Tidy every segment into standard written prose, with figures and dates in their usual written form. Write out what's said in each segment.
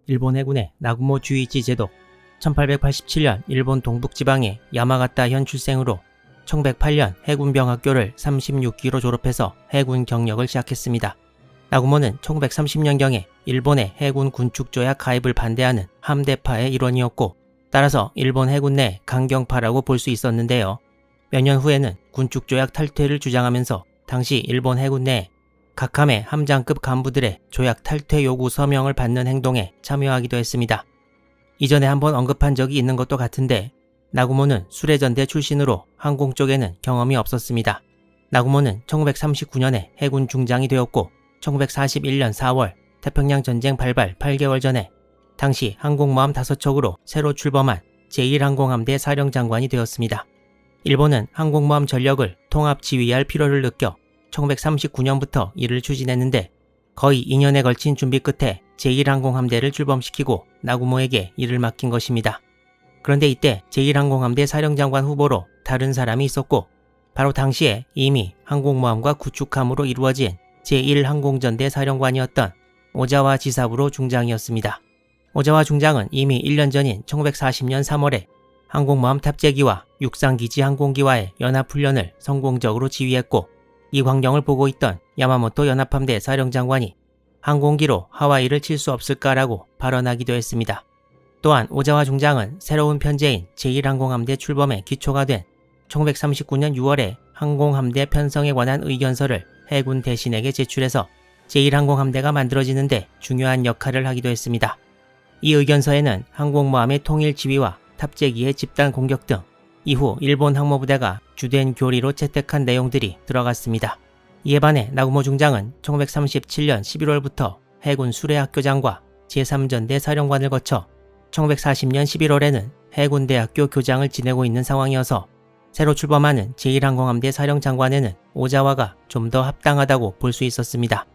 일본 해군의 나구모 주이치 제독, 1887년 일본 동북지방의 야마가타현 출생으로 1908년 해군병학교를 36기로 졸업해서 해군 경력을 시작했습니다. 나구모는 1930년경에 일본의 해군 군축조약 가입을 반대하는 함대파의 일원이었고, 따라서 일본 해군 내 강경파라고 볼 수 있었는데요. 몇 년 후에는 군축조약 탈퇴를 주장하면서 당시 일본 해군 내에 각함의 함장급 간부들의 조약 탈퇴 요구 서명을 받는 행동에 참여하기도 했습니다. 이전에 한번 언급한 적이 있는 것도 같은데, 나구모는 수레전대 출신으로 항공 쪽에는 경험이 없었습니다. 나구모는 1939년에 해군 중장이 되었고 1941년 4월 태평양 전쟁 발발 8개월 전에 당시 항공모함 5척으로 새로 출범한 제1항공함대 사령장관이 되었습니다. 일본은 항공모함 전력을 통합 지휘할 필요를 느껴 1939년부터 이를 추진했는데, 거의 2년에 걸친 준비 끝에 제1항공함대를 출범시키고 나구모에게 이를 맡긴 것입니다. 그런데 이때 제1항공함대 사령장관 후보로 다른 사람이 있었고, 바로 당시에 이미 항공모함과 구축함으로 이루어진 제1항공전대 사령관이었던 오자와 지사부로 중장이었습니다. 오자와 중장은 이미 1년 전인 1940년 3월에 항공모함 탑재기와 육상기지 항공기와의 연합훈련을 성공적으로 지휘했고, 이 광경을 보고 있던 야마모토 연합함대 사령장관이 항공기로 하와이를 칠 수 없을까라고 발언하기도 했습니다. 또한 오자와 중장은 새로운 편제인 제1항공함대 출범의 기초가 된 1939년 6월에 항공함대 편성에 관한 의견서를 해군 대신에게 제출해서 제1항공함대가 만들어지는데 중요한 역할을 하기도 했습니다. 이 의견서에는 항공모함의 통일 지휘와 탑재기의 집단 공격 등 이후 일본 항모부대가 주된 교리로 채택한 내용들이 들어갔습니다. 이에 반해 나구모 중장은 1937년 11월부터 해군 수레학교장과 제3전대 사령관을 거쳐 1940년 11월에는 해군대학교 교장을 지내고 있는 상황이어서 새로 출범하는 제1항공함대 사령장관에는 오자와가 좀 더 합당하다고 볼 수 있었습니다.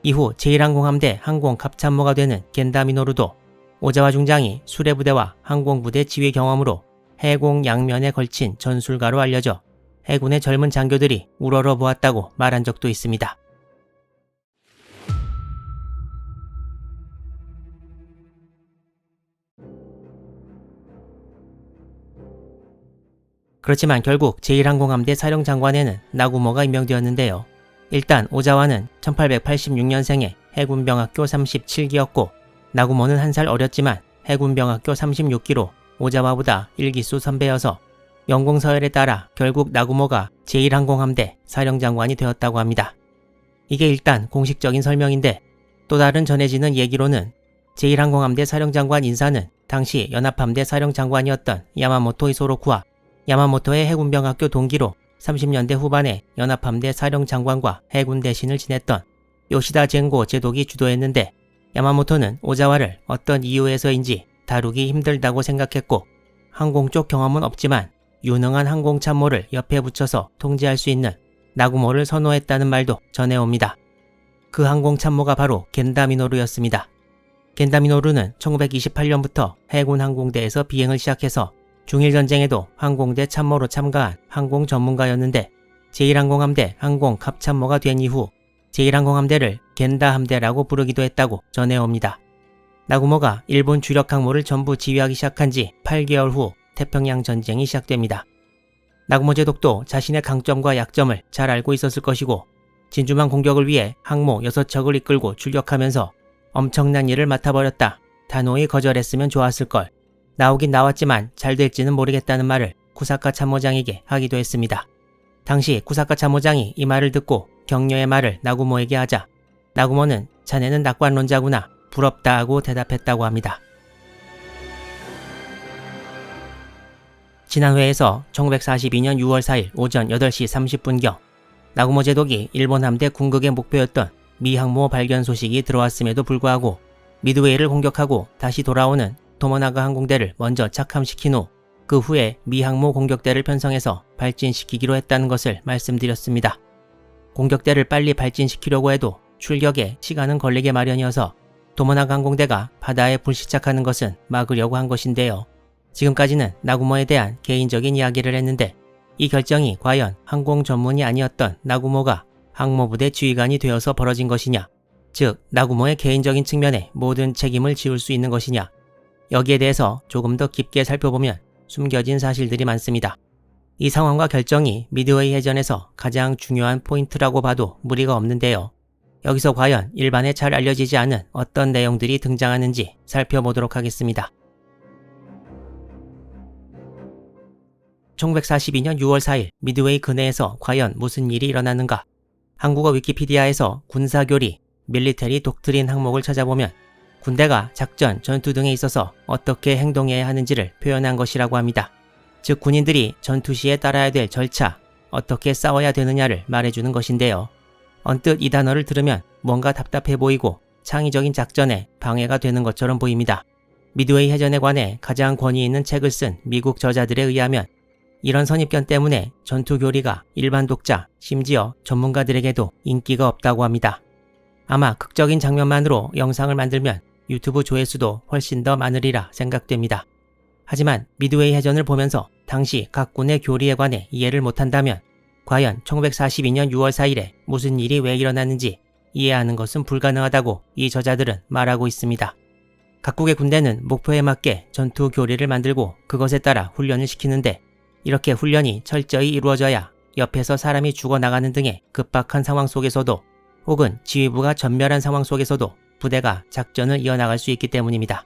이후 제1항공함대 항공갑참모가 되는 겐다 미노루도 오자와 중장이 수레부대와 항공부대 지휘 경험으로 해공 양면에 걸친 전술가로 알려져 해군의 젊은 장교들이 우러러 보았다고 말한 적도 있습니다. 그렇지만 결국 제1항공함대 사령장관에는 나구모가 임명되었는데요. 일단 오자와는 1886년생의 해군병학교 37기였고, 나구모는 한 살 어렸지만 해군병학교 36기로 오자와보다 1기수 선배여서 연공서열에 따라 결국 나구모가 제1항공함대 사령장관이 되었다고 합니다. 이게 일단 공식적인 설명인데, 또 다른 전해지는 얘기로는 제1항공함대 사령장관 인사는 당시 연합함대 사령장관이었던 야마모토 이소로쿠와 야마모토의 해군병학교 동기로 30년대 후반에 연합함대 사령장관과 해군 대신을 지냈던 요시다 젠고 제독이 주도했는데, 야마모토는 오자와를 어떤 이유에서인지 다루기 힘들다고 생각했고, 항공 쪽 경험은 없지만 유능한 항공참모를 옆에 붙여서 통제할 수 있는 나구모를 선호했다는 말도 전해옵니다. 그 항공참모가 바로 겐다 미노루였습니다. 겐다 미노루는 1928년부터 해군 항공대에서 비행을 시작해서 중일전쟁에도 항공대 참모로 참가한 항공 전문가였는데, 제1항공함대 항공갑참모가 된 이후 제1항공함대를 겐다 함대라고 부르기도 했다고 전해옵니다. 나구모가 일본 주력 항모를 전부 지휘하기 시작한 지 8개월 후 태평양 전쟁이 시작됩니다. 나구모 제독도 자신의 강점과 약점을 잘 알고 있었을 것이고, 진주만 공격을 위해 항모 6척을 이끌고 출격하면서 엄청난 일을 맡아버렸다, 단호히 거절했으면 좋았을걸, 나오긴 나왔지만 잘 될지는 모르겠다는 말을 쿠사카 참모장에게 하기도 했습니다. 당시 쿠사카 참모장이 이 말을 듣고 격려의 말을 나구모에게 하자 나구모는 자네는 낙관론자구나, 부럽다 하고 대답했다고 합니다. 지난 회에서 1942년 6월 4일 오전 8시 30분경 나구모 제독이 일본 함대 궁극의 목표였던 미 항모 발견 소식이 들어왔음에도 불구하고 미드웨이를 공격하고 다시 돌아오는 도모나가 항공대를 먼저 착함시킨 후 그 후에 미 항모 공격대를 편성해서 발진시키기로 했다는 것을 말씀드렸습니다. 공격대를 빨리 발진시키려고 해도 출격에 시간은 걸리게 마련이어서 도모나가 항공대가 바다에 불시착하는 것은 막으려고 한 것인데요. 지금까지는 나구모에 대한 개인적인 이야기를 했는데, 이 결정이 과연 항공 전문이 아니었던 나구모가 항모부대 지휘관이 되어서 벌어진 것이냐, 즉 나구모의 개인적인 측면에 모든 책임을 지울 수 있는 것이냐. 여기에 대해서 조금 더 깊게 살펴보면 숨겨진 사실들이 많습니다. 이 상황과 결정이 미드웨이 해전에서 가장 중요한 포인트라고 봐도 무리가 없는데요. 여기서 과연 일반에 잘 알려지지 않은 어떤 내용들이 등장하는지 살펴보도록 하겠습니다. 1942년 6월 4일 미드웨이 근해에서 과연 무슨 일이 일어나는가? 한국어 위키피디아에서 군사교리, 밀리터리 독트린 항목을 찾아보면 군대가 작전, 전투 등에 있어서 어떻게 행동해야 하는지를 표현한 것이라고 합니다. 즉 군인들이 전투 시에 따라야 될 절차, 어떻게 싸워야 되느냐를 말해주는 것인데요. 언뜻 이 단어를 들으면 뭔가 답답해 보이고 창의적인 작전에 방해가 되는 것처럼 보입니다. 미드웨이 해전에 관해 가장 권위 있는 책을 쓴 미국 저자들에 의하면 이런 선입견 때문에 전투 교리가 일반 독자, 심지어 전문가들에게도 인기가 없다고 합니다. 아마 극적인 장면만으로 영상을 만들면 유튜브 조회수도 훨씬 더 많으리라 생각됩니다. 하지만 미드웨이 해전을 보면서 당시 각 군의 교리에 관해 이해를 못한다면 과연 1942년 6월 4일에 무슨 일이 왜 일어났는지 이해하는 것은 불가능하다고 이 저자들은 말하고 있습니다. 각국의 군대는 목표에 맞게 전투 교리를 만들고 그것에 따라 훈련을 시키는데 이렇게 훈련이 철저히 이루어져야 옆에서 사람이 죽어나가는 등의 급박한 상황 속에서도 혹은 지휘부가 전멸한 상황 속에서도 부대가 작전을 이어나갈 수 있기 때문입니다.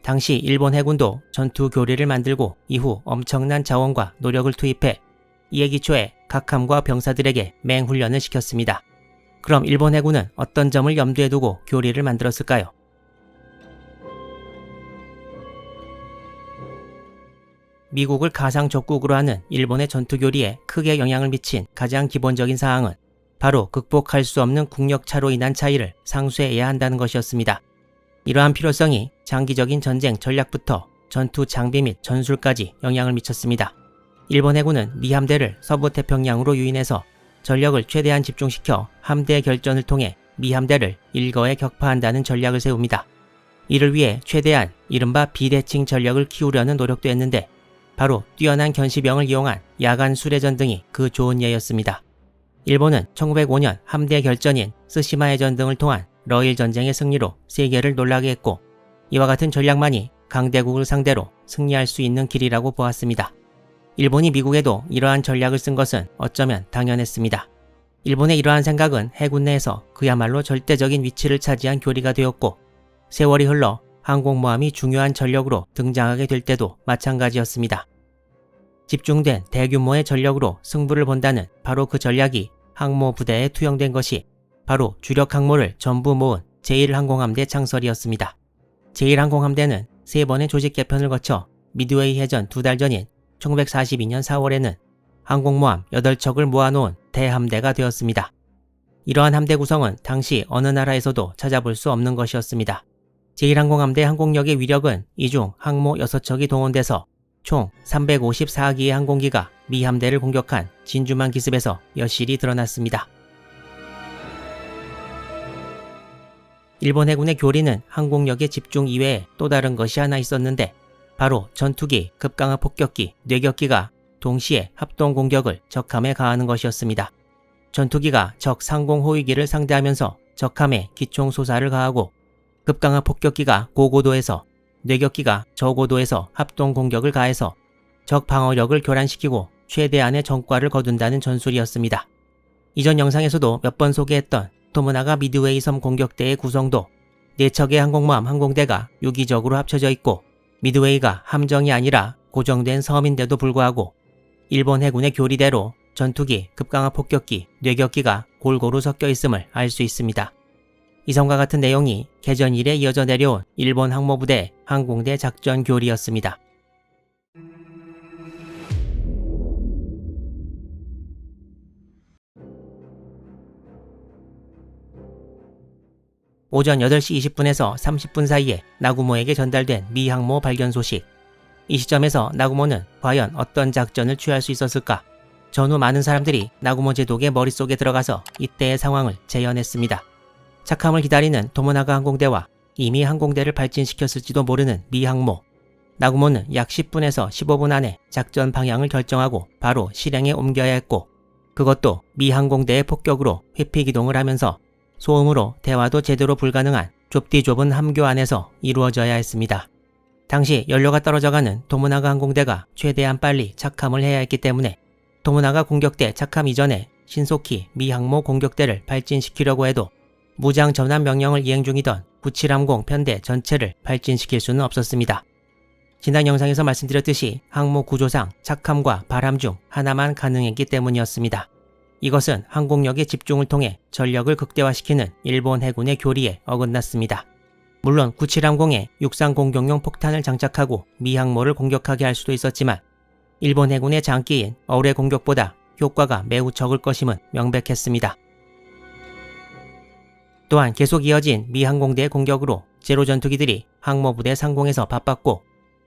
당시 일본 해군도 전투 교리를 만들고 이후 엄청난 자원과 노력을 투입해 이에 기초해 각함과 병사들에게 맹훈련을 시켰습니다. 그럼 일본 해군은 어떤 점을 염두에 두고 교리를 만들었을까요? 미국을 가상적국으로 하는 일본의 전투 교리에 크게 영향을 미친 가장 기본적인 사항은 바로 극복할 수 없는 국력차로 인한 차이를 상쇄해야 한다는 것이었습니다. 이러한 필요성이 장기적인 전쟁 전략부터 전투 장비 및 전술까지 영향을 미쳤습니다. 일본 해군은 미 함대를 서부 태평양으로 유인해서 전력을 최대한 집중시켜 함대 결전을 통해 미 함대를 일거에 격파한다는 전략을 세웁니다. 이를 위해 최대한 이른바 비대칭 전력을 키우려는 노력도 했는데 바로 뛰어난 견시병을 이용한 야간 수레전 등이 그 좋은 예였습니다. 일본은 1905년 함대 결전인 쓰시마 해전 등을 통한 러일 전쟁의 승리로 세계를 놀라게 했고 이와 같은 전략만이 강대국을 상대로 승리할 수 있는 길이라고 보았습니다. 일본이 미국에도 이러한 전략을 쓴 것은 어쩌면 당연했습니다. 일본의 이러한 생각은 해군 내에서 그야말로 절대적인 위치를 차지한 교리가 되었고 세월이 흘러 항공모함이 중요한 전력으로 등장하게 될 때도 마찬가지였습니다. 집중된 대규모의 전력으로 승부를 본다는 바로 그 전략이 항모 부대에 투영된 것이 바로 주력 항모를 전부 모은 제1항공함대 창설이었습니다. 제1항공함대는 3번의 조직 개편을 거쳐 미드웨이 해전 2달 전인 1942년 4월에는 항공모함 8척을 모아놓은 대함대가 되었습니다. 이러한 함대 구성은 당시 어느 나라에서도 찾아볼 수 없는 것이었습니다. 제1항공함대 항공력의 위력은 이 중 항모 6척이 동원돼서 총 354기의 항공기가 미 함대를 공격한 진주만 기습에서 여실히 드러났습니다. 일본 해군의 교리는 항공력의 집중 이외에 또 다른 것이 하나 있었는데 바로 전투기, 급강화 폭격기, 뇌격기가 동시에 합동 공격을 적함에 가하는 것이었습니다. 전투기가 적 상공 호위기를 상대하면서 적함에 기총 소사를 가하고 급강화 폭격기가 고고도에서 뇌격기가 저고도에서 합동 공격을 가해서 적 방어력을 교란시키고 최대한의 전과를 거둔다는 전술이었습니다. 이전 영상에서도 몇 번 소개했던 토모나가 미드웨이 섬 공격대의 구성도 4척의 항공모함 항공대가 유기적으로 합쳐져 있고 미드웨이가 함정이 아니라 고정된 섬인데도 불구하고 일본 해군의 교리대로 전투기, 급강화 폭격기, 뇌격기가 골고루 섞여 있음을 알 수 있습니다. 이성과 같은 내용이 개전 이래 이어져 내려온 일본 항모부대의 항공대 작전 교리였습니다. 오전 8시 20분에서 30분 사이에 나구모에게 전달된 미 항모 발견 소식. 이 시점에서 나구모는 과연 어떤 작전을 취할 수 있었을까? 전후 많은 사람들이 나구모 제독의 머릿속에 들어가서 이때의 상황을 재현했습니다. 착함을 기다리는 토모나가 항공대와 이미 항공대를 발진시켰을지도 모르는 미 항모. 나구모는 약 10분에서 15분 안에 작전 방향을 결정하고 바로 실행에 옮겨야 했고 그것도 미 항공대의 폭격으로 회피 기동을 하면서 소음으로 대화도 제대로 불가능한 좁디 좁은 함교 안에서 이루어져야 했습니다. 당시 연료가 떨어져가는 도모나가 항공대가 최대한 빨리 착함을 해야 했기 때문에 도모나가 공격대 착함 이전에 신속히 미 항모 공격대를 발진시키려고 해도 무장 전환 명령을 이행 중이던 9730 편대 전체를 발진시킬 수는 없었습니다. 지난 영상에서 말씀드렸듯이 항모 구조상 착함과 바람 중 하나만 가능했기 때문이었습니다. 이것은 항공력의 집중을 통해 전력을 극대화시키는 일본 해군의 교리에 어긋났습니다. 물론 9730에 육상 공격용 폭탄을 장착하고 미 항모를 공격하게 할 수도 있었지만 일본 해군의 장기인 어뢰 공격보다 효과가 매우 적을 것임은 명백했습니다. 또한 계속 이어진 미 항공대의 공격으로 제로 전투기들이 항모부대 상공에서 바빴고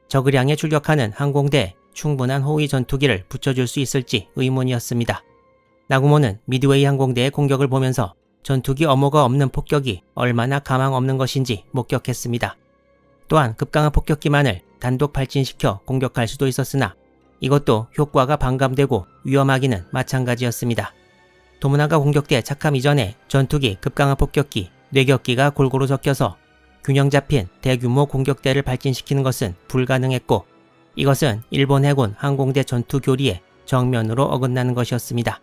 적을 향해 출격하는 항공대에 충분한 호위 전투기를 붙여줄 수 있을지 의문이었습니다. 나구모는 미드웨이 항공대의 공격을 보면서 전투기 어모가 없는 폭격이 얼마나 가망 없는 것인지 목격했습니다. 또한 급강한 폭격기만을 단독 발진시켜 공격할 수도 있었으나 이것도 효과가 반감되고 위험하기는 마찬가지였습니다. 도모나가 공격대 착함 이전에 전투기, 급강한 폭격기, 뇌격기가 골고루 섞여서 균형 잡힌 대규모 공격대를 발진시키는 것은 불가능했고 이것은 일본 해군 항공대 전투 교리에 정면으로 어긋나는 것이었습니다.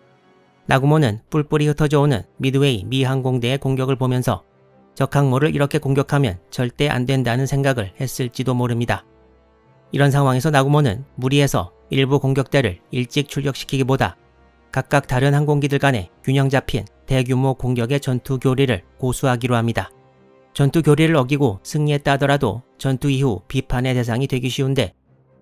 나구모는 뿔뿔이 흩어져 오는 미드웨이 미 항공대의 공격을 보면서 적 항모를 이렇게 공격하면 절대 안 된다는 생각을 했을지도 모릅니다. 이런 상황에서 나구모는 무리해서 일부 공격대를 일찍 출격시키기보다 각각 다른 항공기들 간의 균형 잡힌 대규모 공격의 전투 교리를 고수하기로 합니다. 전투 교리를 어기고 승리했다 하더라도 전투 이후 비판의 대상이 되기 쉬운데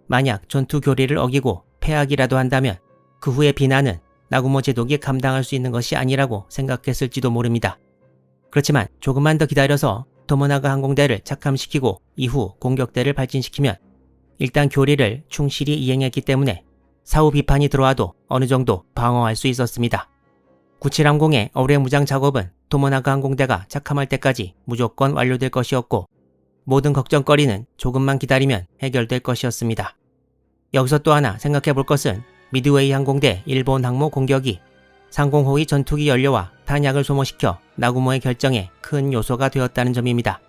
만약 전투 교리를 어기고 패하기라도 한다면 그 후의 비난은 나구모 제독이 감당할 수 있는 것이 아니라고 생각했을지도 모릅니다. 그렇지만 조금만 더 기다려서 도모나가 항공대를 착함시키고 이후 공격대를 발진시키면 일단 교리를 충실히 이행했기 때문에 사후 비판이 들어와도 어느 정도 방어할 수 있었습니다. 9730의 어뢰 무장 작업은 도모나가 항공대가 착함할 때까지 무조건 완료될 것이었고 모든 걱정거리는 조금만 기다리면 해결될 것이었습니다. 여기서 또 하나 생각해 볼 것은 미드웨이 항공대 일본 항모 공격이 상공호위 전투기 연료와 탄약을 소모시켜 나구모의 결정에 큰 요소가 되었다는 점입니다.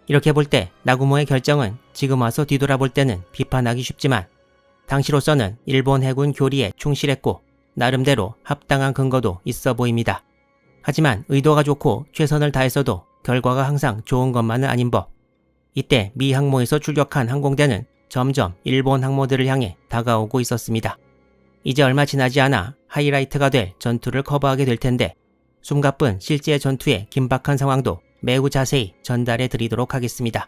이렇게 볼 때 나구모의 결정은 지금 와서 뒤돌아볼 때는 비판하기 쉽지만 당시로서는 일본 해군 교리에 충실했고 나름대로 합당한 근거도 있어 보입니다. 하지만 의도가 좋고 최선을 다했어도 결과가 항상 좋은 것만은 아닌 법. 이때 미 항모에서 출격한 항공대는 점점 일본 항모들을 향해 다가오고 있었습니다. 이제 얼마 지나지 않아 하이라이트가 될 전투를 커버하게 될 텐데 숨가쁜 실제 전투의 긴박한 상황도 매우 자세히 전달해 드리도록 하겠습니다.